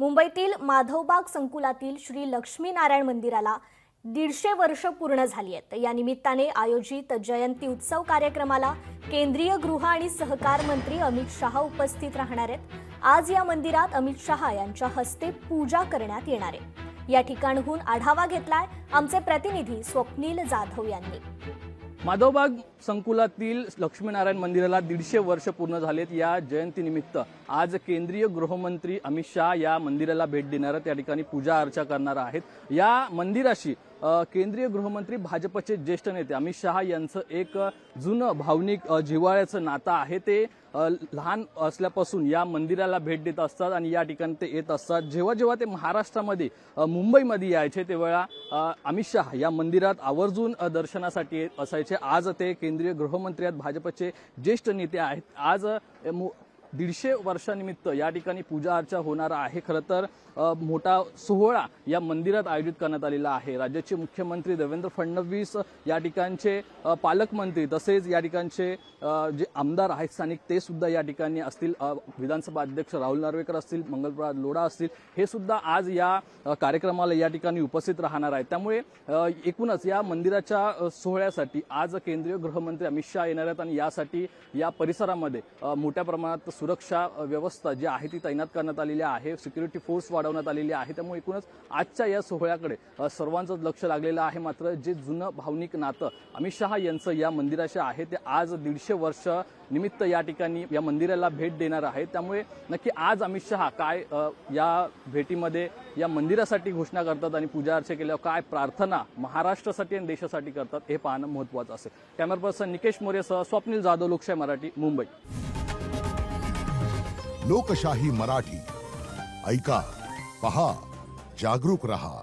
मुंबईतील माधवबाग संकुलातील श्री लक्ष्मीनारायण मंदिराला 150 वर्ष पूर्ण झाली आहेत। या निमित्ताने आयोजित जयंती उत्सव कार्यक्रमाला केंद्रीय गृह आणि सहकार मंत्री अमित शाह उपस्थित राहणार आहेत। आज या मंदिरात अमित शाह यांच्या हस्ते पूजा करण्यात येणार आहे। या ठिकाणहून आढावा घेतलाय आमचे प्रतिनिधी स्वप्नील जाधव यांनी। माधवबाग संकुलातील लक्ष्मीनारायण मंदिराला 150 वर्ष पूर्ण झालेत। या जयंतीनिमित्त आज केंद्रीय गृहमंत्री अमित शाह या मंदिराला भेट देणार आहेत, त्या ठिकाणी पूजा अर्चा करणार आहेत। या मंदिराशी केंद्रीय गृहमंत्री भाजपचे ज्येष्ठ नेते अमित शाह यांचं एक जुनं भावनिक जिव्हाळ्याचं नातं आहे। ते लहान असल्यापासून या मंदिराला भेट देत असतात आणि या ठिकाणी ते येत असतात। जेव्हा जेव्हा ते महाराष्ट्रामध्ये मुंबईमध्ये यायचे तेव्हा अमित शाह या मंदिरात आवर्जून दर्शनासाठी येत असायचे। आज ते केंद्रीय गृहमंत्री आहेत, भाजपचे ज्येष्ठ नेते आहेत। आज 150 वर्षानिमित्त या ठिकाणी पूजा अर्चा होणार आहे। खरं तर मोठा सोहळा या मंदिरात आयोजित करण्यात आलेला आहे। राज्याचे मुख्यमंत्री देवेंद्र फडणवीस, या ठिकाणचे पालकमंत्री तसेच या ठिकाणचे जे आमदार आहेत स्थानिक ते सुद्धा या ठिकाणी असतील। विधानसभा अध्यक्ष राहुल नार्वेकर असतील, मंगलप्रभात लोढा असतील, हे सुद्धा आज या कार्यक्रमाला या ठिकाणी उपस्थित राहणार आहेत। त्यामुळे एकूणच या मंदिराच्या सोहळ्यासाठी आज केंद्रीय गृहमंत्री अमित शाह येणार आहेत आणि यासाठी या परिसरामध्ये मोठ्या प्रमाणात सुरक्षा व्यवस्था जी आहे ती तैनात करण्यात आलेली आहे। सिक्युरिटी फोर्स वाढवण्यात आलेली आहे। त्यामुळे एकूणच आजच्या या सोहळ्याकडे सर्वांचंच लक्ष लागलेलं आहे। मात्र जे जुनं भावनिक नातं अमित शाह यांचं या मंदिराशी आहे ते आज 150 वर्ष निमित्त या ठिकाणी या मंदिराला भेट देणार आहे। त्यामुळे नक्की आज अमित शाह काय या भेटीमध्ये या मंदिरासाठी घोषणा करतात आणि पूजा अर्चा केल्यावर काय प्रार्थना महाराष्ट्रासाठी आणि देशासाठी करतात हे पाहणं महत्त्वाचं असेल। कॅमेरा पर्सन निकेश मोरेसह स्वप्नील जाधव, लोकशाही मराठी, मुंबई। लोकशाही मराठी ऐका, पहा, जागरूक रहा।